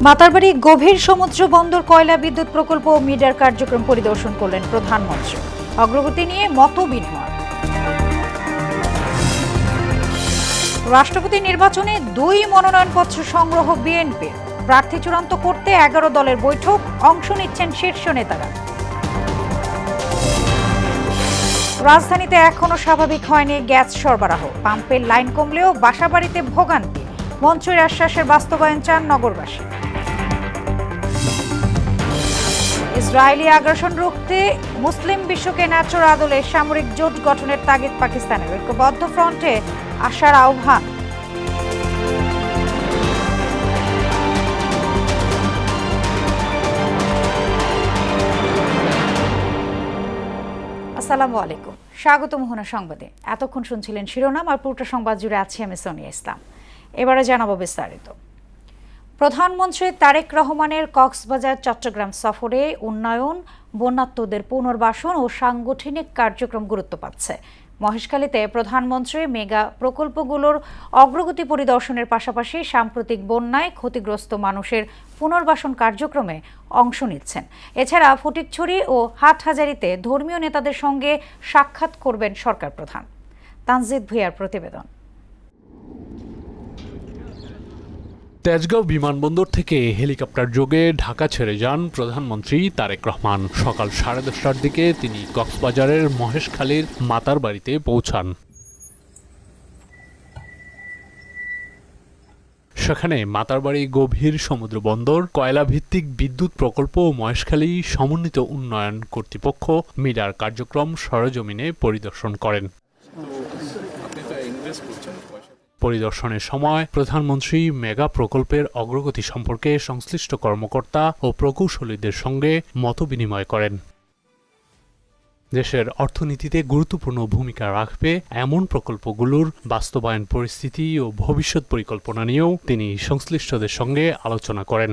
মাতারবাড়ি গভীর সমুদ্র বন্দর কয়লা বিদ্যুৎ প্রকল্প ও মিডার কার্যক্রম পরিদর্শন করলেন প্রধানমন্ত্রী। অগ্রগতি নিয়ে মত বিনিময়। রাষ্ট্রপতি নির্বাচনে 2 মনোনয়নপত্র সংগ্রহ বিএনপির। প্রার্থী চূড়ান্ত করতে 11 দলের বৈঠক, অংশ নিচ্ছেন শীর্ষ নেতারা। রাজধানীতে এখনো স্বাভাবিক হয়নি গ্যাস সরবরাহ। পাম্পের লাইন কমলেও বাসাবাড়িতে ভোগান্তি। মন্ত্রীর আশ্বাসের বাস্তবায়ন চান নগরবাসী। ইসরায়েলি আগ্রাসন রুখতে মুসলিম বিশ্বকে ন্যাটোর আদলে সামরিক জোট গঠনের তাগিদ পাকিস্তানের। ঐক্যবদ্ধ ফ্রন্টে আসার আহ্বান। আসসালামু আলাইকুম, স্বাগত মোহনা সংবাদে। এতক্ষণ শুনছিলেন শিরোনাম, আর পুরোটা সংবাদ জুড়ে আছি আমি সোনিয়া ইসলাম। এবারে জানাবো বিস্তারিত। প্রধানমন্ত্রী তারেক রহমানের কক্সবাজার চট্টগ্রাম সফরে উন্নয়ন, বন্যার্তদের পুনর্বাসন ও সাংগঠনিক কার্যক্রম গুরুত্ব পাচ্ছে। মহেশখালীতে প্রধানমন্ত্রী মেগা প্রকল্পগুলোর অগ্রগতি পরিদর্শনের পাশাপাশি সাম্প্রতিক বন্যায় ক্ষতিগ্রস্ত মানুষের পুনর্বাসন কার্যক্রমে অংশ নিচ্ছেন। এছাড়া ফটিকছড়ি ও হাটহাজারীতে ধর্মীয় নেতাদের সঙ্গে সাক্ষাৎ করবেন সরকার প্রধান। তানজিদ ভুঁইয়ার প্রতিবেদন। তেজগাঁও বিমানবন্দর থেকে হেলিকপ্টার যোগে ঢাকা ছেড়ে যান প্রধানমন্ত্রী তারেক রহমান। সকাল 10:30টার দিকে তিনি কক্সবাজারের মহেশখালীর মাতারবাড়িতে পৌঁছান। সেখানে মাতারবাড়ি গভীর সমুদ্র বন্দর, কয়লা ভিত্তিক বিদ্যুৎ প্রকল্প ও মহেশখালী সমন্বিত উন্নয়ন কর্তৃপক্ষ মিডার কার্যক্রম সরেজমিনে পরিদর্শন করেন। পরিদর্শনের সময় প্রধানমন্ত্রী মেগা প্রকল্পের অগ্রগতি সম্পর্কে সংশ্লিষ্ট কর্মকর্তা ও প্রকৌশলীদের সঙ্গে মতবিনিময় করেন। দেশের অর্থনীতিতে গুরুত্বপূর্ণ ভূমিকা রাখবে এমন প্রকল্পগুলোর বাস্তবায়ন পরিস্থিতি ও ভবিষ্যৎ পরিকল্পনা নিয়েও তিনি সংশ্লিষ্টদের সঙ্গে আলোচনা করেন।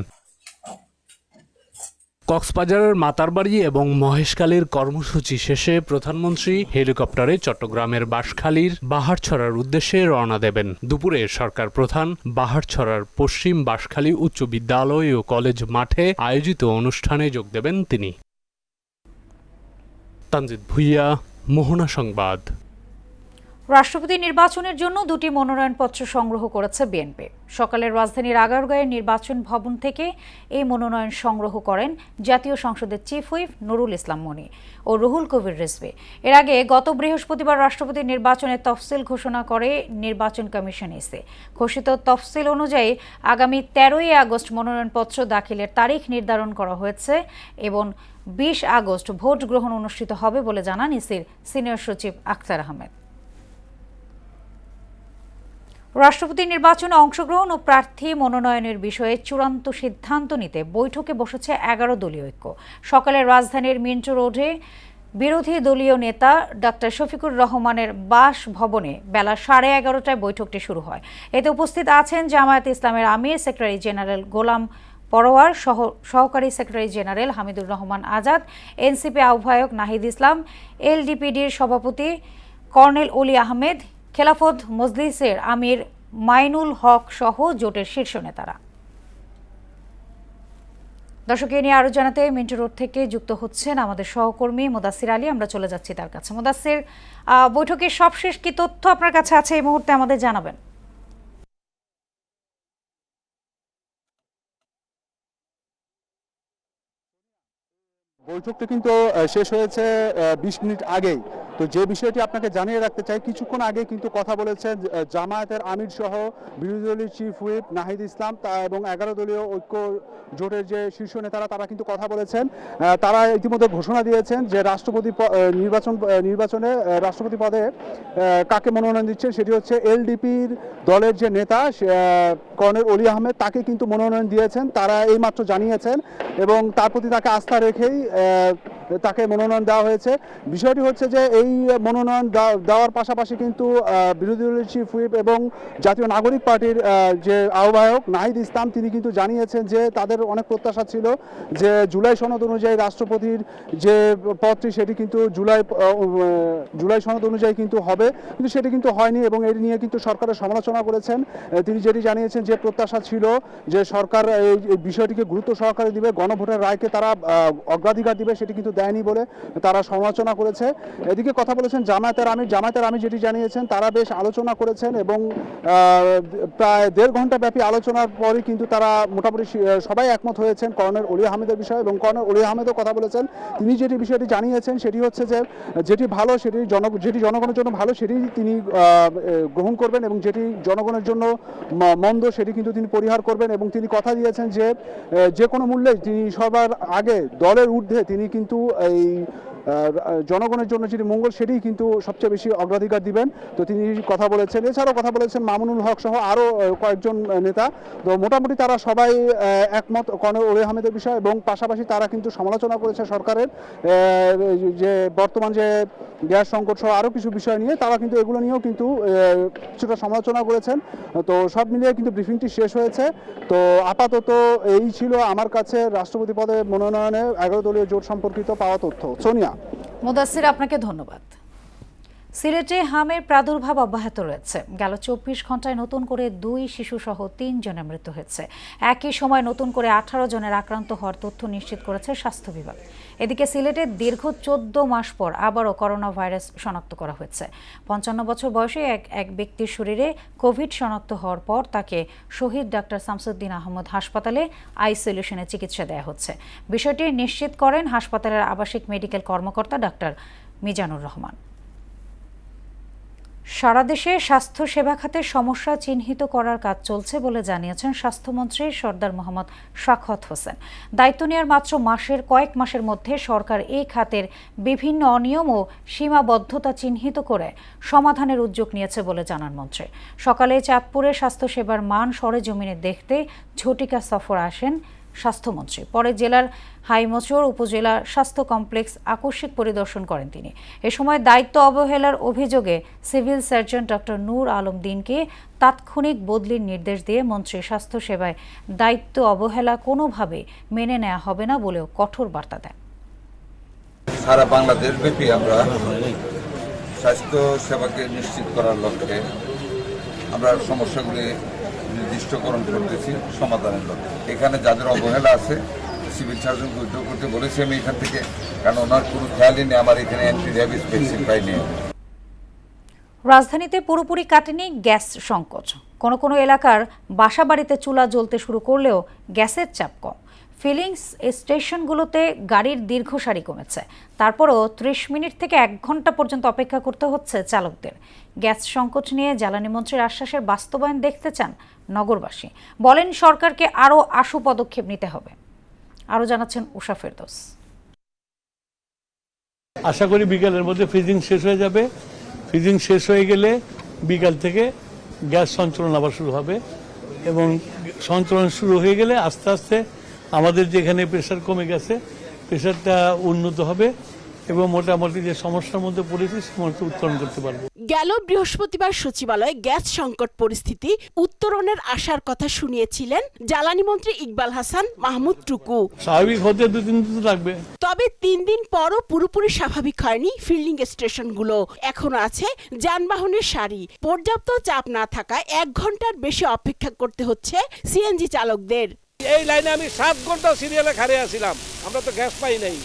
কক্সবাজারের মাতারবাড়ি এবং মহেশখালীর কর্মসূচি শেষে প্রধানমন্ত্রী হেলিকপ্টারে চট্টগ্রামের বাঁশখালীর বাহারছড়ার উদ্দেশ্যে রওনা দেবেন। দুপুরে সরকার প্রধান বাহারছড়ার পশ্চিম বাঁশখালী উচ্চ বিদ্যালয় ও কলেজ মাঠে আয়োজিত অনুষ্ঠানে যোগ দেবেন তিনি। তানজিদ ভুঁইয়া, মোহনা সংবাদ। রাষ্ট্রপতি নির্বাচনের জন্য 2টি মনোনয়নপত্র সংগ্রহ করেছে বিএনপি। সকালে রাজধানীর আগারগাঁওয়ের নির্বাচন ভবন থেকে এই মনোনয়ন সংগ্রহ করেন জাতীয় সংসদের চিফ হুইপ নুরুল ইসলাম মনি ও রুহুল কবির রিজভী। এর আগে গত বৃহস্পতিবার রাষ্ট্রপতি নির্বাচনের তফসিল ঘোষণা করে নির্বাচন কমিশন ইসি। ঘোষিত তফসিল অনুযায়ী আগামী 13ই আগস্ট মনোনয়নপত্র দাখিলের তারিখ নির্ধারণ করা হয়েছে এবং 20 আগস্ট ভোট গ্রহণ অনুষ্ঠিত হবে বলে জানান ইসির সিনিয়র সচিব আখতার আহমেদ। রাষ্ট্রপতি নির্বাচনে অংশগ্রহণ ও প্রার্থী মনোনয়নের বিষয়ে চূড়ান্ত সিদ্ধান্ত নিতে বৈঠকে বসেছে 11 দলীয় ঐক্য। সকালে রাজধানীর মিন্টো রোডে বিরোধী দলীয় নেতা ডক্টর শফিকুর রহমানের বাসভবনে বেলা 11:30টায় বৈঠকটি শুরু হয়। এতে উপস্থিত আছেন জামায়াত ইসলামের আমির সেক্রেটারি জেনারেল গোলাম পরোয়ার, সহকারী secretary general Hamidur Rahman Azad, NCP আহ্বায়ক নাহিদ ইসলাম, এলডিপিডির সভাপতি কর্নেল অলি আহমেদ, খেলাফত মজলিসের আমির মাইনুল হক সহ জোটের শীর্ষ নেতারা। দর্শক, এ নিয়ে আরো জানাতে মিন্টো রোড থেকে যুক্ত হচ্ছেন আমাদের সহকর্মী মুদাসির আলী। আমরা চলে যাচ্ছি তার কাছে। মুদাসির, বৈঠকের সবশেষ কি তথ্য আপনার কাছে আছে এই মুহূর্তে আমাদের জানাবেন? বৈঠকটা কিন্তু শেষ হয়েছে 20 মিনিট আগেই। তো যে বিষয়টি আপনাকে জানিয়ে রাখতে চাই, কিছুক্ষণ আগে কিন্তু কথা বলেছেন জামায়াতের আমির সহ বিরোধী দলীয় চিফ হুইপ নাহিদ ইসলাম এবং 11 দলীয় ঐক্য জোটের যে শীর্ষ নেতারা, তারা কিন্তু কথা বলেছেন। তারা ইতিমধ্যে ঘোষণা দিয়েছেন যে রাষ্ট্রপতি নির্বাচনে রাষ্ট্রপতি পদে কাকে মনোনয়ন দিচ্ছেন, সেটি হচ্ছে এলডিপির দলের যে নেতা কর্নেল অলি আহমেদ, তাকে কিন্তু মনোনয়ন দিয়েছেন। তারা এইমাত্র জানিয়েছেন এবং তার প্রতি তাকে আস্থা রেখেই তাকে মনোনয়ন দেওয়া হয়েছে। বিষয়টি হচ্ছে যে এই মনোনয়ন দেওয়ার পাশাপাশি কিন্তু বিরোধী দলের চিফ হুইপ এবং জাতীয় নাগরিক পার্টির যে আহ্বায়ক নাহিদ ইসলাম তিনি কিন্তু জানিয়েছেন যে তাদের অনেক প্রত্যাশা ছিল যে জুলাই সনদ অনুযায়ী রাষ্ট্রপতির যে পদটি সেটি কিন্তু জুলাই সনদ অনুযায়ী কিন্তু হবে, কিন্তু সেটি কিন্তু হয়নি এবং এটি নিয়ে কিন্তু সরকারের সমালোচনা করেছেন। তিনি যেটি জানিয়েছেন যে প্রত্যাশা ছিল যে সরকার এই বিষয়টিকে গুরুত্ব সহকারে দিবে, গণভোটের রায়কে তারা অগ্রাধিকার দিবে, সেটি কিন্তু দেয়নি বলে তারা সমালোচনা করেছে। এদিকে কথা বলেছেন জামায়াতের আমির যেটি জানিয়েছেন তারা বেশ আলোচনা করেছেন এবং প্রায় 1.5 ঘন্টা ব্যাপী আলোচনার পরই কিন্তু তারা মোটামুটি সবাই একমত হয়েছেন কর্নেল অলি আহমেদের বিষয়ে এবং কর্নেল অলি আহমেদও কথা বলেছেন। তিনি যেটি বিষয়টি জানিয়েছেন সেটি হচ্ছে যে যেটি ভালো যেটি জনগণের জন্য ভালো সেটি তিনি গ্রহণ করবেন এবং যেটি জনগণের জন্য মন্দ সেটি কিন্তু তিনি পরিহার করবেন এবং তিনি কথা দিয়েছেন যে কোনো মূল্যে তিনি সবার আগে দলের ঊর্ধ্বে তিনি কিন্তু এই জনগণের জন্য যেটি মঙ্গল সেটি কিন্তু সবচেয়ে বেশি অগ্রাধিকার দিবেন। তো তিনি কথা বলেছেন, এছাড়াও কথা বলেছেন মামুনুল হক সহ আরও কয়েকজন নেতা। তো মোটামুটি তারা সবাই একমত কর্নেল অলি আহমেদের বিষয় এবং পাশাপাশি তারা কিন্তু সমালোচনা করেছে সরকারের যে বর্তমান যে গ্যাস সংকট সহ আরও কিছু বিষয় নিয়ে, তারা কিন্তু এগুলো নিয়েও কিন্তু কিছুটা সমালোচনা করেছেন। তো সব মিলিয়ে কিন্তু ব্রিফিংটি শেষ হয়েছে। তো আপাতত এই ছিল আমার কাছে রাষ্ট্রপতি পদে মনোনয়নে 11 দলীয় জোট সম্পর্কিত পাওয়া তথ্য। সোনিয়া। মুদাসসির, আপনাকে ধন্যবাদ। সিলেটে হামের প্রাদুর্ভাব অব্যাহত রয়েছে। গেল 24 ঘন্টায় নতুন করে 2 শিশু সহ 3 জনের মৃত্যু হয়েছে। একই সময় নতুন করে 18 জনের আক্রান্ত হওয়ার তথ্য নিশ্চিত করেছে স্বাস্থ্য বিভাগ। এদিকে সিলেটে দীর্ঘ 14 মাস পর আবারও করোনা ভাইরাস শনাক্ত করা হয়েছে। 55 বছর বয়সী এক ব্যক্তির শরীরে কোভিড শনাক্ত হওয়ার পর তাকে শহীদ ডাক্তার শামসুদ্দিন আহমদ হাসপাতালে আইসোলেশনে চিকিৎসা দেওয়া হচ্ছে। বিষয়টি নিশ্চিত করেন হাসপাতালের আবাসিক মেডিকেল কর্মকর্তা ডাক্তার মিজানুর রহমান। সারা দেশে স্বাস্থ্য সেবা খাতের সমস্যা চিহ্নিত করার কাজ চলছে বলে জানিয়েছেন স্বাস্থ্যমন্ত্রী সরদার মোহাম্মদ সাখাওয়াত হোসেন। দায়িত্ব নেওয়ার মাত্র কয়েক মাসের মধ্যে সরকার এই খাতের বিভিন্ন অনিয়ম ও সীমাবদ্ধতা চিহ্নিত করে সমাধানের উদ্যোগ নিয়েছে বলে জানান মন্ত্রী। সকালে চাঁদপুরে স্বাস্থ্যসেবার মান সরেজমিনে দেখতে ঝটিকা সফর আসেন স্বাস্থ্যমন্ত্রী। পরে জেলার হাইমচর উপজেলা স্বাস্থ্য কমপ্লেক্স আকস্মিক পরিদর্শন করেন তিনি। এ সময় দায়িত্ব অবহেলার অভিযোগে সিভিল সার্জন ডক্টর নূর আলম দিনকে তাৎক্ষণিক বদলির নির্দেশ দিয়ে মন্ত্রী স্বাস্থ্য সেবায় দায়িত্ব অবহেলা কোনোভাবে মেনে নেওয়া হবে না বলেও কঠোর বার্তা দেন। সারা বাংলাদেশ ব্যাপী আমরা স্বাস্থ্য সেবাকে নিশ্চিত করার লক্ষ্যে আমরা সমস্যাগুলি নির্দিষ্টকরণ করতেছি সমাধানের লক্ষ্যে। এখানে যাদের অবহেলা আছে সিভিল সার্জনকে উদ্যোগ করতে বলেছি আমি এখান থেকে, কারণ ওনার কোনো খেয়ালই নেই আমার এখানে অ্যান্টি র্যাবিস ভ্যাকসিন পাইনি। রাজধানীতে পুরোপুরি কাটেনি গ্যাস সংকট। কোনো কোনো এলাকার বাসাবাড়িতে চুলা জ্বলতে শুরু করলেও গ্যাসের চাপ কম। ফিলিং স্টেশনগুলোতে গাড়ির দীর্ঘ সারি কমেছে। তারপরও 30 মিনিট থেকে 1 ঘন্টা পর্যন্ত অপেক্ষা করতে হচ্ছে চালকদের। গ্যাস সংকট নিয়ে জ্বালানি মন্ত্রীর আশ্বাসের বাস্তবায়ন দেখতে চান নগরবাসী। বলেন সরকারকে আরও আশু পদক্ষেপ নিতে হবে। আরও জানাচ্ছেন উষা ফেরদৌস। আশা করি বিকালের মধ্যে ফ্রিজিং শেষ হয়ে যাবে। ফ্রিজিং শেষ হয়ে গেলে বিকাল থেকে গ্যাস সঞ্চালন আবার শুরু হবে এবং সঞ্চালন শুরু হয়ে গেলে আস্তে আস্তে আমাদের যেখানে প্রেশার কমে গেছে প্রেশারটা উন্নত হবে এবং মোটামুটি যে সমস্যার মধ্যে পড়েছি সমস্যা উত্তরণ করতে পারবো। গেল বৃহস্পতিবার সচিবালয়ে গ্যাস সংকট পরিস্থিতি উত্তরণের আশার কথা শুনিয়েছিলেন জ্বালানি মন্ত্রী ইকবাল হাসান মাহমুদ টুকু। স্বাভাবিক হতে 2-3 দিন লাগবে। তবে 3 দিন পরও পুরোপুরি স্বাভাবিক হয়নি ফিল্ডিং স্টেশনগুলো। এখনো আছে যানবাহনের সারি। পর্যাপ্ত চাপ না থাকায় 1 ঘন্টার বেশি অপেক্ষা করতে হচ্ছে সিএনজি চালকদের। এই লাইনে আমি 7 ঘন্টা সিরিয়ালে খাড়িয়ে আছিলাম, আমরা তো গ্যাস পাই নাই।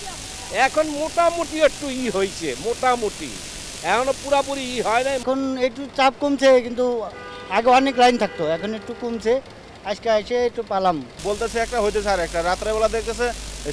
এখন মোটামুটি একটু হয়েছে, মোটামুটি এখনো পুরাপুরি হয় না। এখন একটু চাপ কমছে, কিন্তু আগে অনেক লাইন থাকতো, এখন একটু কমছে। আজকে এসে একটু পালাম। বলতেছে একটা হইতেছে আর একটা, রাত্রেবেলা দেখতেছে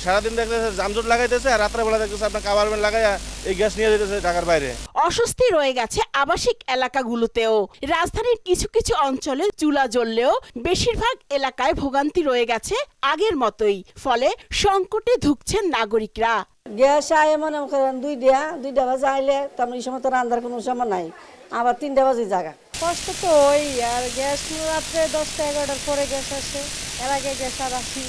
সারাদিন দেখতেছে যানজট লাগাইতেছে আর রাত্রেবেলা দেখতেছে আপনার কাভারমেন্ট লাগাইয়া এই গ্যাস নিয়ে যেতেছে ঢাকার বাইরে। অস্বস্তি রয়ে গেছে আবাসিক এলাকাগুলোতেও। রাজধানীর কিছু কিছু অঞ্চলে চুলা জ্বললেও বেশিরভাগ এলাকায় ভোগান্তি রয়ে গেছে আগের মতোই। ফলে সংকটে ধুঁকছেন নাগরিকরা। গ্যাস আয় মনে করেন 2টা বাজে আইলে তেমন এই সময় তো রান্নার কোনো সময় নাই, আবার 3টা বাজে জায়গা। কষ্ট তো ওই, আর গ্যাস রাত্রে 10টা 11টার পরে গ্যাস আসে, এর আগে গ্যাস আর আসি।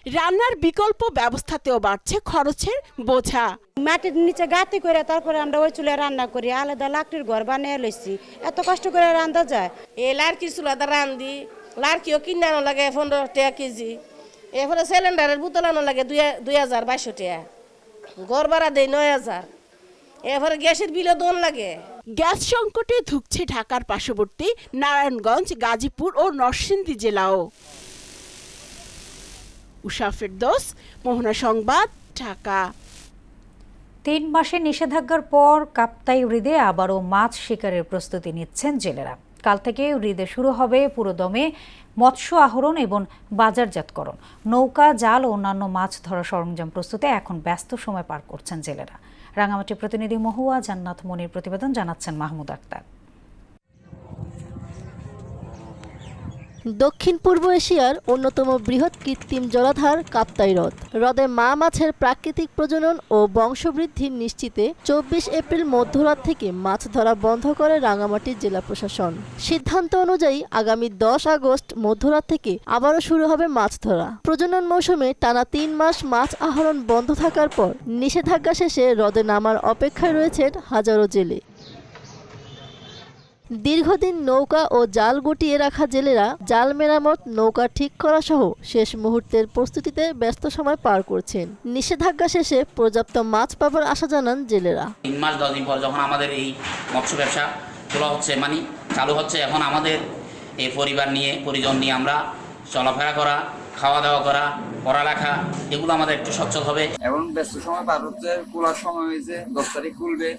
রান্নার বিকল্প ব্যবস্থাতেও বাড়ছে খরচের বোঝা। মাটির নিচে গাঁতি করে তারপরে আমরা ওই চুলে রান্না করি, আলাদা লাকড়ির ঘর বানিয়ে লইছি। এত কষ্ট করে রান্না যায়? এই লাড়কি চুলাতে রান্ধি, লাড়কিও কিনে আনো লাগে 15 টাকা কেজি। এরপরে সিলিন্ডারের বোতল আনো লাগে 2200 টাকা, ঘর ভাড়া দেয় 9000। এরপরে গ্যাসের বিলও দোন লাগে। গ্যাস সংকটে ধুঁকছে ঢাকার পার্শ্ববর্তী নারায়ণগঞ্জ, গাজীপুর ও নরসিংদী জেলাও। উষা ফেরদৌস, মোহনা সংবাদ, ঢাকা। 3 মাসের নিষেধাজ্ঞার পর কাপ্তাই হ্রদে আবারও মাছ শিকারের প্রস্তুতি নিচ্ছেন জেলেরা। কাল থেকে হ্রদে শুরু হবে পুরোদমে মৎস্য আহরণ এবং বাজারজাতকরণ। নৌকা, জাল ও অন্যান্য মাছ ধরা সরঞ্জাম প্রস্তুতে এখন ব্যস্ত সময় পার করছেন জেলেরা। রাঙামাটি প্রতিনিধি মহুয়া জান্নাত মনির প্রতিবেদন, জানাচ্ছেন মাহমুদ আক্তার। দক্ষিণ পূর্ব এশিয়ার অন্যতম বৃহৎ কৃত্রিম জলাধার কাপ্তাই হ্রদ। হ্রদে মা মাছের প্রাকৃতিক প্রজনন ও বংশবৃদ্ধি নিশ্চিতে 24 এপ্রিল মধ্যরাত থেকে মাছ ধরা বন্ধ করে রাঙামাটি জেলা প্রশাসন। সিদ্ধান্ত অনুযায়ী আগামী 10 আগস্ট মধ্যরাত থেকে আবারও শুরু হবে মাছ ধরা। প্রজনন মৌসুমে টানা 3 মাস মাছ আহরণ বন্ধ থাকার পর নিষেধাজ্ঞা শেষে হ্রদে নামার অপেক্ষায় রয়েছেন হাজারো জেলে। দীর্ঘদিন নৌকা ও জাল গুটিয়ে রাখা জেলেরা জাল মেরামত, নৌকা ঠিক করা সহ শেষ মুহূর্তের প্রস্তুতিতে ব্যস্ত সময় পার করছেন। নিষেধাজ্ঞা শেষে পর্যাপ্ত মাছ পাবার আশা জানান জেলেরা। 3 মাস 10 দিন পর যখন আমাদের এই মৎস্য ব্যবসা খোলা হচ্ছে, চালু হচ্ছে, এখন আমাদের এই পরিবার নিয়ে, পরিজন নিয়ে আমরা চলাফেরা করা, খাওয়া দাওয়া করা, পড়ালেখা, এগুলো আমাদের একটু সচ্ছল হবে। এখন ব্যস্ত সময় পার হচ্ছে, খোলার সময় হয়েছে, 10 তারিখ খুলবে,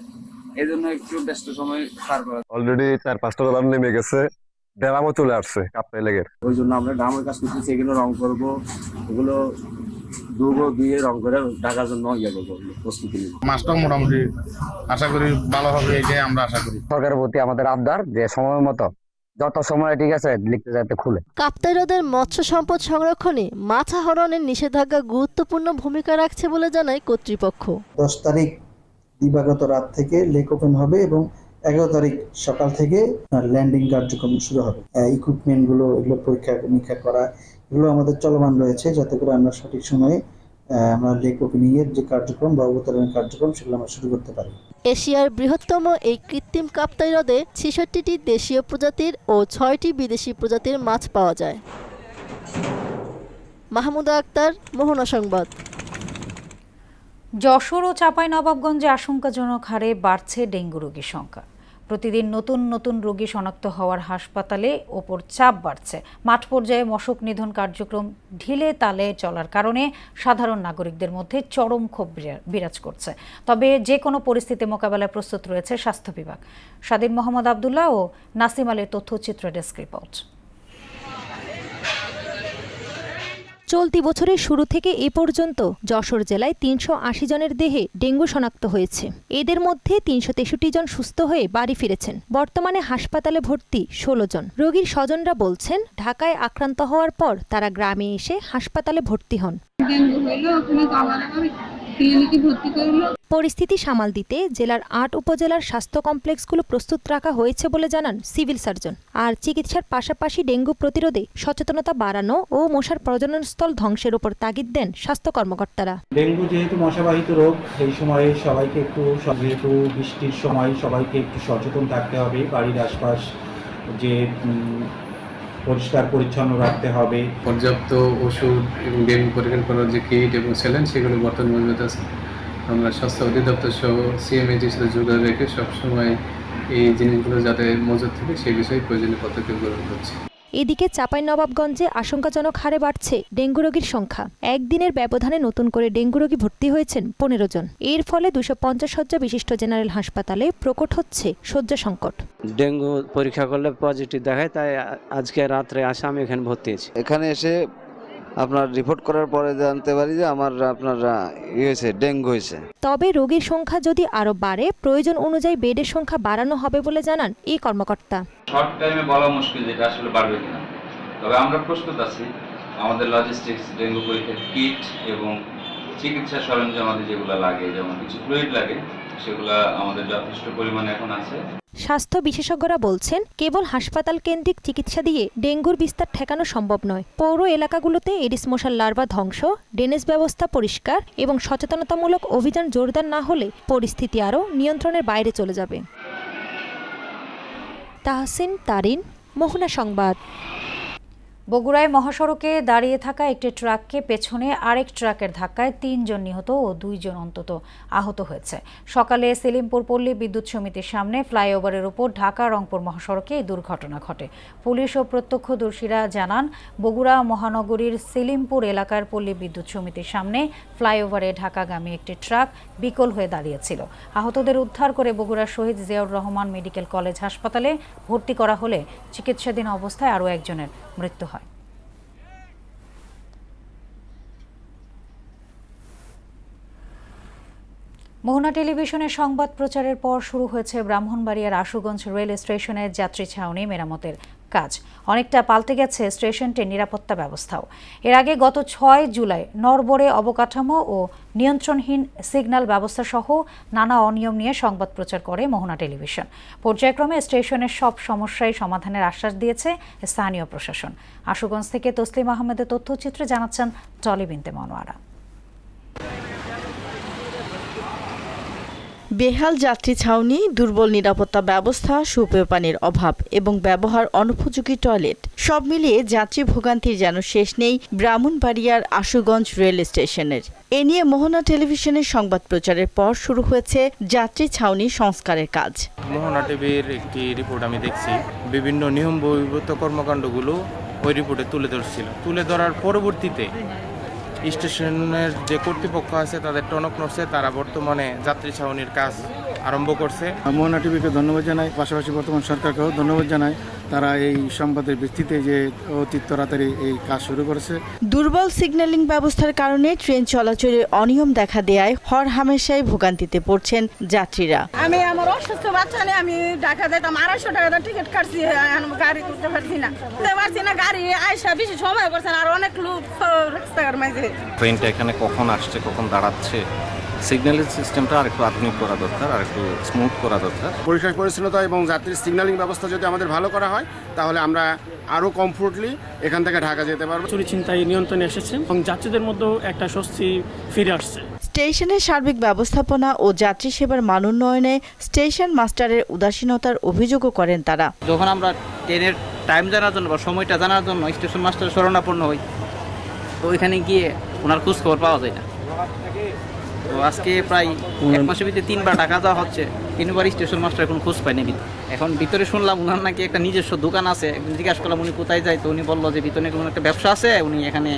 এই জন্য একটু ব্যস্ত সময় পার করা। অলরেডি 4-5টা ডলার নেমে গেছে, ড্রামও চলে আসছে কাপ্তাই লেগের। ওই জন্য আমরা ড্রামের কাজ করতেছি, এগুলো রং করবো, এগুলো দিয়ে রং করে ঢাকার জন্য প্রস্তুতি নিব। মাছটা মোটামুটি আশা করি ভালো হবে, এটাই আমরা আশা করি। সরকারের প্রতি আমাদের আবদার যে সময় মতো যত সময় ঠিক আছে লিখতে যাতে খুলে। কাপ্তাই হ্রদের মৎস্য সম্পদ সংরক্ষণে মাছ আহরণের নিষেধাজ্ঞা গুরুত্বপূর্ণ ভূমিকা রাখছে বলে জানায় কর্তৃপক্ষ। 10 তারিখ দিবাগত রাত থেকে লেক ওপেন হবে এবং 11 তারিখ সকাল থেকে ল্যান্ডিং কার্যক্রম শুরু হবে। ইকুইপমেন্টগুলো, এগুলো পরীক্ষা নিরীক্ষা করা, এগুলো আমাদের চলমান রয়েছে, যাতে করে আমরা সঠিক সময়ে আমরা লেক ওপেনিং এর যে কার্যক্রম বা অবতরণের কার্যক্রম সেগুলো আমরা শুরু করতে পারি। এশিয়ার বৃহত্তম এই কৃত্রিম কাপ্তাই হ্রদে 66টি দেশীয় প্রজাতির ও 6টি বিদেশি প্রজাতির মাছ পাওয়া যায়। মাহমুদা আক্তার, মোহনা সংবাদ। যশোর ও চাঁপাইনবাবগঞ্জে আশঙ্কাজনক হারে বাড়ছে ডেঙ্গু রোগীর সংখ্যা। প্রতিদিন নতুন নতুন রোগী শনাক্ত হওয়ার হাসপাতালে ওপর চাপ বাড়ছে। মাঠ পর্যায়ে মশক নিধন কার্যক্রম ঢিলে তালে চলার কারণে সাধারণ নাগরিকদের মধ্যে চরম ক্ষোভ বিরাজ করছে। তবে যে কোনো পরিস্থিতি মোকাবেলায় প্রস্তুত রয়েছে স্বাস্থ্য বিভাগ। স্বাধীন মোহাম্মদ আবদুল্লাহ ও নাসিম আলীর তথ্যচিত্র ডেস্ক রিপোর্ট। চলতি বছরের শুরু থেকে এ পর্যন্ত যশোর জেলায় 380 জনের দেহে ডেঙ্গু শনাক্ত হয়েছে। এদের মধ্যে 363 জন সুস্থ হয়ে বাড়ি ফিরেছেন। বর্তমানে হাসপাতালে ভর্তি 16 জন। রোগীর স্বজনরা বলছেন, ঢাকায় আক্রান্ত হওয়ার পর তারা গ্রামে এসে হাসপাতালে ভর্তি হন। পরিস্থিতি সামাল দিতে জেলার 8 উপজেলার স্বাস্থ্য কমপ্লেক্সগুলো প্রস্তুত রাখা হয়েছে বলে জানান সিভিল সার্জন। আর চিকিৎসার পাশাপাশি ডেঙ্গু প্রতিরোধে সচেতনতা বাড়ানো ও মশার প্রজননস্থল ধ্বংসের উপর তাগিদ দেন স্বাস্থ্য কর্মকর্তারা। ডেঙ্গু যেহেতু মশাবাহিত রোগ, এই সময়ে সবাইকে যেহেতু বৃষ্টির সময় সবাইকে একটু সচেতন থাকতে হবে। বাড়ির আশপাশ যে পরিষ্কার পরিচ্ছন্ন রাখতে হবে। পর্যাপ্ত ওষুধ এবং ডেঙ্গু পরীক্ষা করার যে কিট এবং স্যালাইন সেগুলো বর্তমান মজুদ আছে। আমরা স্বাস্থ্য অধিদপ্তর সহ সিএমএইচের সাথে যোগাযোগ রেখে সবসময় এই জিনিসগুলো যাতে মজুদ থাকে সেই বিষয়ে প্রয়োজনীয় পদক্ষেপ গ্রহণ করছি। এদিকে চাঁপাইনবাবগঞ্জে আশঙ্কাজনক হারে বাড়ছে ডেঙ্গু রোগীর সংখ্যা। একদিনের ব্যবধানে নতুন করে ডেঙ্গু রোগী ভর্তি হয়েছেন 15 জন। এর ফলে 250 শয্যা বিশিষ্ট জেনারেল হাসপাতালে প্রকট হচ্ছে শয্যা সংকট। ডেঙ্গু পরীক্ষা করলে পজিটিভ দেখায়, তাই আজকে রাত্রে আসা আমি এখানে ভর্তি হয়েছি। এখানে এসে আপনার রিপোর্ট করার পরে জানতে পারি যে আমার ডেঙ্গু হয়েছে। তবে রোগীর সংখ্যা যদি আরো বাড়ে, প্রয়োজন অনুযায়ী বেডের সংখ্যা বাড়ানো হবে বলে জানান এই কর্মকর্তা। শর্ট টাইমে বলা মুশকিল যেটা আসলে বাড়বে কিনা, তবে আমরা প্রস্তুত আছি। আমাদের লজিস্টিক্স, ডেঙ্গু পরীক্ষার কিট এবং চিকিৎসা সরঞ্জাম যেগুলো লাগে, যেমন কিছু ফ্লুইড লাগে, সেগুলো আমাদের যথেষ্ট পরিমাণে এখন আছে। স্বাস্থ্য বিশেষজ্ঞরা বলছেন কেবল হাসপাতাল কেন্দ্রিক চিকিৎসা দিয়ে ডেঙ্গুর বিস্তার ঠেকানো সম্ভব নয়। পৌর এলাকাগুলোতে এডিস মশার লার্ভা ধ্বংস, ড্রেনেজ ব্যবস্থা পরিষ্কার এবং সচেতনতামূলক অভিযান জোরদার না হলে পরিস্থিতি আরও নিয়ন্ত্রণের বাইরে চলে যাবে। তাহসিন তারিন, মোহনা সংবাদ। বগুড়ায় মহাসড়কে দাঁড়িয়ে থাকা একটি ট্রাককে পেছনে আরেক ট্রাকের ধাক্কায় 3 জন নিহত ও 2 জন অন্তত আহত হয়েছে। সকালে সেলিমপুর পল্লী বিদ্যুৎ সমিতির সামনে ফ্লাইওভারের উপর ঢাকা রংপুর মহাসড়কে এই দুর্ঘটনা ঘটে। পুলিশ ও প্রত্যক্ষদর্শীরা জানান, বগুড়া মহানগরীর সেলিমপুর এলাকার পল্লী বিদ্যুৎ সমিতির সামনে ফ্লাইওভারে ঢাকাগামী একটি ট্রাক বিকল হয়ে দাঁড়িয়েছিল। আহতদের উদ্ধার করে বগুড়া শহীদ জিয়াউর রহমান মেডিকেল কলেজ হাসপাতালে ভর্তি করা হলে চিকিৎসাধীন অবস্থায় আরও একজনের মৃত্যু হয়। মোহনা টেলিভিশনের সংবাদ প্রচারের পর শুরু হয়েছে ব্রাহ্মণবাড়িয়ার আশুগঞ্জ রেল স্টেশনের যাত্রী ছাউনি মেরামতের কাজ। অনেকটা পাল্টে গেছে স্টেশনটির নিরাপত্তা ব্যবস্থাও। এর আগে গত 6 জুলাই নড়বড়ে অবকাঠামো ও নিয়ন্ত্রণহীন সিগন্যাল ব্যবস্থা সহ নানা অনিয়ম নিয়ে সংবাদ প্রচার করে মোহনা টেলিভিশন। পর্যায়ক্রমে স্টেশনের সব সমস্যাই সমাধানের আশ্বাস দিয়েছে স্থানীয় প্রশাসন। আশুগঞ্জ থেকে তসলিম আহমেদের তথ্যচিত্রে জানাচ্ছেন টলি বিনতে মনোয়ারা। বেহাল যাত্রী ছাউনি, দুর্বল নিরাপত্তা ব্যবস্থা, সুপেয় পানির অভাব এবং ব্যবহার অনুপযোগী টয়লেট সব মিলিয়ে যাত্রী ভোগান্তির যেন শেষ নেই ব্রাহ্মণবাড়িয়ার আশুগঞ্জ রেল স্টেশনের। এ নিয়ে মোহনা টেলিভিশনের সংবাদ প্রচারের পর শুরু হয়েছে যাত্রী ছাউনি সংস্কারের কাজ। মোহনা টিভির একটি রিপোর্ট আমি দেখছি, বিভিন্ন নিয়ম বহির্ভূত কর্মকাণ্ডগুলো ওই রিপোর্টে তুলে ধরছিল। তুলে ধরার পরবর্তীতে স্টেশনের যে কর্তৃপক্ষ আছে তাদের টনক নড়ছে, তারা বর্তমানে যাত্রী ছাউনির কাজ আরম্ভ করছে। মোহনা টিভিকে ধন্যবাদ জানাই, পাশাপাশি বর্তমান সরকারকেও ধন্যবাদ জানাই। তারা এই সংবাদের ভিত্তিতে যে অতি তাড়াতাড়ি এই কাজ শুরু করেছে। দুর্বল সিগন্যালিং ব্যবস্থার কারণে ট্রেন চলাচলে অনিয়ম দেখা দেয়ায় হর হামেশাই ভোগান্তিতে পড়ছেন যাত্রীরা। আমি আমার অসুস্থ বাচ্চা নিয়ে আমি ঢাকা যেতাম, 250 টাকা টিকিট কাটছি, গাড়ি করতে পারছি না, গাড়ি আইসা বেশি সময় করছে আর অনেক লোক রাস্তার মাঝে। ট্রেনটা এখানে কখন আসছে, কখন দাঁড়াচ্ছে, সিগন্যালিং সিস্টেমটা আরেকটু আধুনিক করা দরকার, আরেকটু স্মুথ করা দরকার। পরিষ্কার পরিচ্ছন্নতা এবং যাত্রীর সিগন্যালিং ব্যবস্থা যদি আমাদের ভালো করা হয় তাহলে আমরা আরও কমফোর্টলি এখান থেকে ঢাকা যেতে পারবো। চুরি ছিনতাই নিয়ন্ত্রণে এসেছে এবং যাত্রীদের মধ্যেও একটা স্বস্তি ফিরে আসছে। স্টেশনের সার্বিক ব্যবস্থাপনা ও যাত্রী সেবার মান উন্নয়নে স্টেশন মাস্টারের উদাসীনতার অভিযোগও করেন তারা। যখন আমরা ট্রেনের টাইম জানার জন্য বা সময়টা জানার জন্য স্টেশন মাস্টারের শরণাপন্ন হই, তো ওইখানে গিয়ে ওনার খোঁজ খবর পাওয়া যায় না। তো আজকে প্রায় 1 মাসের ভিতরে 3বার টাকা দেওয়া হচ্ছে, 3বার স্টেশন মাস্টার এখন খোঁজ পায়নি। এখন ভিতরে শুনলাম ওনার নাকি একটা নিজস্ব দোকান আছে। জিজ্ঞাসা করলাম উনি কোথায় যায়, তো উনি বললো যে ভিতরে কোনো একটা ব্যবসা আছে, উনি এখানে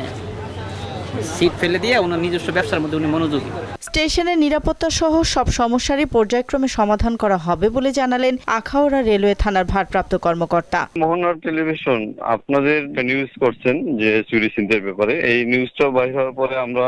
সিট ফেলে দিয়ে ওনার নিজস্ব ব্যবসার মধ্যে উনি মনোযোগী। স্টেশনের নিরাপত্তা সহ সব সমস্যারই পর্যায়ক্রমে সমাধান করা হবে বলে জানালেন আখাউড়া রেলওয়ে থানার ভারপ্রাপ্ত কর্মকর্তা। মোহনা টেলিভিশন আপনাদের নিউজ করছেন যে চুরি ছিনতাইয়ের ব্যাপারে, এই নিউজটা বাইর হওয়ার পরে আমরা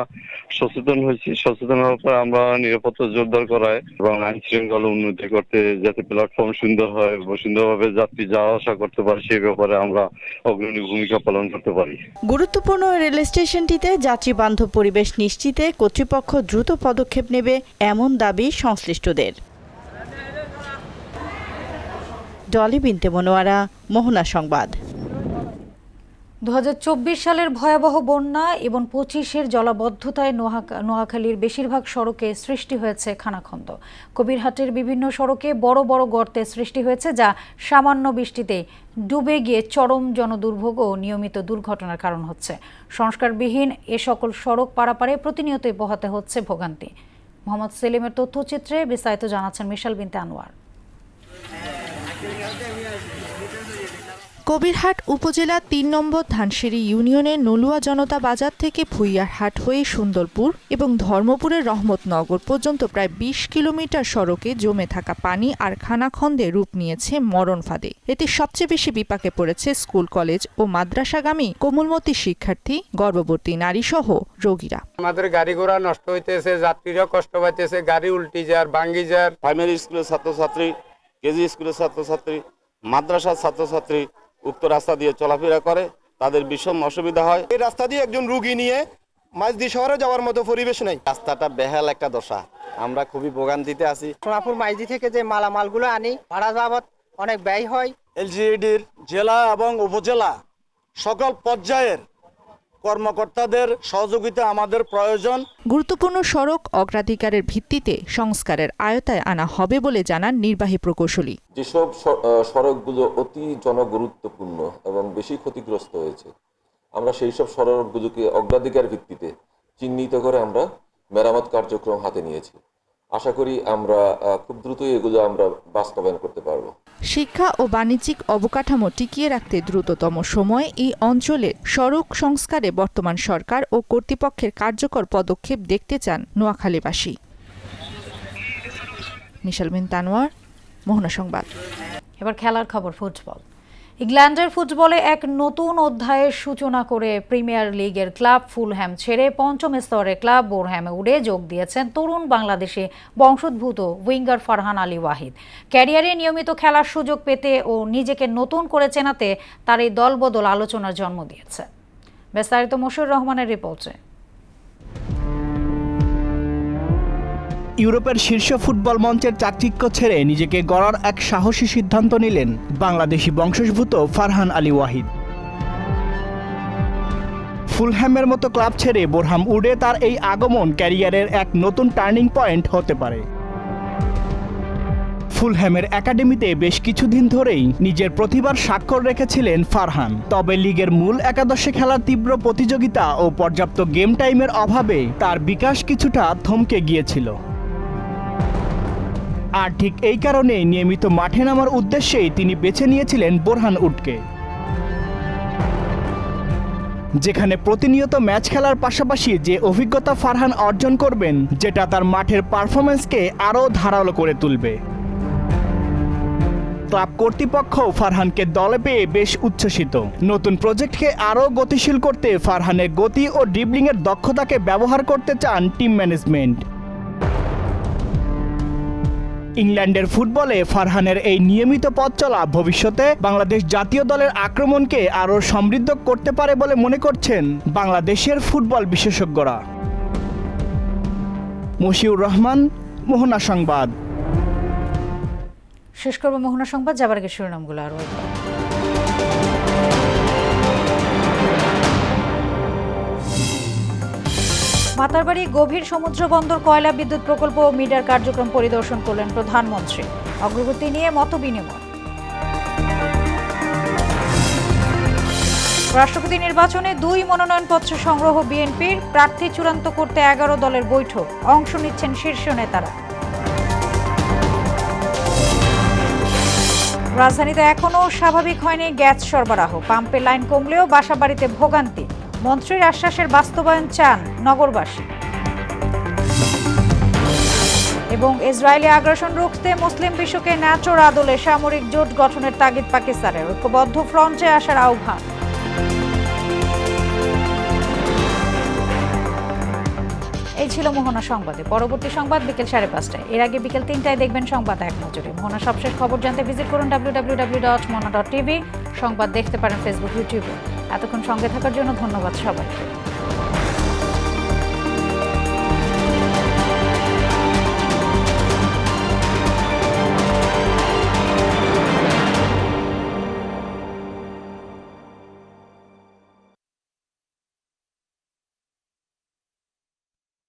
সচেতন হয়েছি। সচেতন হওয়ার পরে আমরা নিরাপত্তা জোরদার করায় এবং আইন শৃঙ্খলা উন্নতি করতে, যাতে প্ল্যাটফর্ম সুন্দর হয় এবং সুন্দরভাবে যাত্রী যাওয়া আসা করতে পারে, সেই ব্যাপারে আমরা অগ্রণী ভূমিকা পালন করতে পারি। গুরুত্বপূর্ণ রেল স্টেশনটিতে যাত্রী বান্ধব পরিবেশ নিশ্চিতে কর্তৃপক্ষ দ্রুত পদক্ষেপ নেবে এমন দাবি সংশ্লিষ্টদের। ডলি বিনতে মনোয়ারা, মোহনা সংবাদ। 2024 সালের ভয়াবহ বন্যা এবং 25-এর জলাবদ্ধতায় নোয়াখালীর বেশিরভাগ সড়কে সৃষ্টি হয়েছে খানাখন্দ। কবিরহাটের বিভিন্ন সড়কে বড় বড় গর্তের সৃষ্টি হয়েছে, যা সামান্য বৃষ্টিতে ডুবে গিয়ে চরম জনদুর্ভোগ ও নিয়মিত দুর্ঘটনার কারণ হচ্ছে। সংস্কারবিহীন এ সকল সড়ক পারাপারে প্রতিনিয়তই পোহাতে হচ্ছে ভোগান্তি। মোহাম্মদ সেলিমের তথ্যচিত্রে বিস্তারিত জানাচ্ছেন মিশাল বিনতে আনোয়ার। কবিরহাট উপজেলা 3 নম্বর ধানসিঁড়ি ইউনিয়নের নলুয়া জনতা বাজার থেকে ভুইয়ারহাট হয়ে সুন্দরপুর এবং ধর্মপুরের রহমতনগর পর্যন্ত প্রায় 20 কিলোমিটার সড়কে জমে থাকা পানি আর খানাখন্দে রূপ নিয়েছে মরণ ফাঁদে। এতে সবচেয়ে বেশি বিপাকে পড়েছে স্কুল, কলেজ ও মাদ্রাসাগামী কোমলমতি শিক্ষার্থী, গর্ভবতী নারী সহ রোগীরা। আমাদের গাড়ি ঘোড়া নষ্ট হইতেছে, যাত্রীরা কষ্ট পাইতেছে, গাড়ি উল্টি যায়, ভাঙ্গি যায়। প্রাইমারি স্কুলের ছাত্রছাত্রী, কেজি স্কুলের ছাত্রছাত্রী, মাদ্রাসার ছাত্রছাত্রী উক্ত রাস্তা দিয়ে চলাফেরা করে, তাদের ভীষণ অসুবিধা হয়। এই রাস্তা দিয়ে একজন রুগী নিয়ে মাঝদি শহরে যাওয়ার মতো পরিবেশ নেই। রাস্তাটা বেহাল একটা দশা, আমরা খুবই ভোগান্তিতে আছি। সোনাপুর মাইজি থেকে যে মালামালগুলো আনি ভাড়া বাবদ অনেক ব্যয় হয়। এলজিইডির জেলা এবং উপজেলা সকল পর্যায়ের কর্মকর্তাদের সহযোগিতা আমাদের প্রয়োজন। গুরুত্বপূর্ণ সড়ক অগ্রাধিকারের ভিত্তিতে সংস্কারের আয়তায় আনা হবে বলে জানান নির্বাহী প্রকৌশলী। যেসব সড়কগুলো অতি জনগুরুত্বপূর্ণ এবং বেশি ক্ষতিগ্রস্ত হয়েছে, আমরা সেই সব সড়কগুলোকে অগ্রাধিকার ভিত্তিতে চিহ্নিত করে আমরা মেরামত কার্যক্রম হাতে নিয়েছি। আশা করি আমরা খুব দ্রুতই এগুলো আমরা বাস্তবায়ন করতে পারবো। শিক্ষা ও বাণিজ্যিক অবকাঠামো টিকিয়ে রাখতে দ্রুততম সময়ে এই অঞ্চলের সড়ক সংস্কারে বর্তমান সরকার ও কর্তৃপক্ষের কার্যকর পদক্ষেপ দেখতে চান নোয়াখালীবাসী। মিশাল বিন তানোয়ার, মোহনা সংবাদ। এবার খেলার খবর। ফুটবল। ইংল্যান্ডের ফুটবলে এক নতুন অধ্যায়ের সূচনা করে প্রিমিয়ার লিগের ক্লাব ফুলহ্যাম ছেড়ে পঞ্চম স্তরের ক্লাব বোরহ্যামে উড়ে যোগ দিয়েছেন তরুণ বাংলাদেশি বংশোদ্ভূত উইঙ্গার ফারহান আলী ওয়াহিদ। ক্যারিয়ারে নিয়মিত খেলার সুযোগ পেতে ও নিজেকে নতুন করে চেনাতে তার এই দলবদল আলোচনার জন্ম দিয়েছে। বিস্তারিত মশিউর রহমানের রিপোর্টে। ইউরোপের শীর্ষ ফুটবল মঞ্চের চাকচিক্য ছেড়ে নিজেকে গড়ার এক সাহসী সিদ্ধান্ত নিলেন বাংলাদেশি বংশোদ্ভূত ফারহান আলী ওয়াহিদ। ফুলহ্যামের মতো ক্লাব ছেড়ে বোরহাম উডে তার এই আগমন ক্যারিয়ারের এক নতুন টার্নিং পয়েন্ট হতে পারে। ফুলহ্যামের একাডেমিতে বেশ কিছুদিন ধরেই নিজের প্রতিভার স্বাক্ষর রেখেছিলেন ফারহান। তবে লিগের মূল একাদশে খেলার তীব্র প্রতিযোগিতা ও পর্যাপ্ত গেম টাইমের অভাবে তার বিকাশ কিছুটা থমকে গিয়েছিল। আর ঠিক এই কারণেই নিয়মিত মাঠে নামার উদ্দেশ্যেই তিনি বেছে নিয়েছিলেন বোরহান উডকে, যেখানে প্রতিনিয়ত ম্যাচ খেলার পাশাপাশি যে অভিজ্ঞতা ফারহান অর্জন করবেন, যেটা তার মাঠের পারফরম্যান্সকে আরও ধারালো করে তুলবে। ক্লাব কর্তৃপক্ষ ফারহানকে দলে পেয়ে বেশ উচ্ছ্বসিত। নতুন প্রজেক্টকে আরও গতিশীল করতে ফারহানের গতি ও ড্রিবলিংয়ের দক্ষতাকে ব্যবহার করতে চান টিম ম্যানেজমেন্ট। ইংল্যান্ডের ফুটবলে ফারহানের এই নিয়মিত পথ চলা ভবিষ্যতে বাংলাদেশ জাতীয় দলের আক্রমণকে আরও সমৃদ্ধ করতে পারে বলে মনে করছেন বাংলাদেশের ফুটবল বিশেষজ্ঞরা। মশিউর রহমান, মোহনা সংবাদ। শেষ করব মোহনা সংবাদ, যাবার আগে শিরোনামগুলো আরও। মাতারবাড়ি গভীর সমুদ্র বন্দর কয়লা বিদ্যুৎ প্রকল্প ও মিডার কার্যক্রম পরিদর্শন করলেন প্রধানমন্ত্রী। অগ্রগতি নিয়ে মতবিনিময়। রাষ্ট্রপতি নির্বাচনে 2 মনোনয়নপত্র সংগ্রহ বিএনপির। প্রার্থী চূড়ান্ত করতে 11 দলের বৈঠক, অংশ নিচ্ছেন শীর্ষ নেতারা। রাজধানীতে এখনও স্বাভাবিক হয়নি গ্যাস সরবরাহ। পাম্পের লাইন কমলেও বাসাবাড়িতে ভোগান্তি। মন্ত্রীর আশ্বাসের বাস্তবায়ন চান নগরবাসী। এবং ইসরায়েলি আগ্রাসন রুখতে মুসলিম বিশ্বকে ন্যাটোর আদলে সামরিক জোট গঠনের তাগিদ পাকিস্তানের। ঐক্যবদ্ধ ফ্রন্টে আসার আহ্বান। এই ছিল মোহনা সংবাদে। পরবর্তী সংবাদ বিকেল 5:30টায়। এর আগে বিকেল 3টায় দেখবেন সংবাদ এক নজরে। মোহনা সবশেষ খবর জানতে ভিজিট করুন www.mona.tv। সংবাদ দেখতে পারেন ফেসবুক, ইউটিউবে। এতক্ষণ সঙ্গে থাকার জন্য ধন্যবাদ সবাইকে।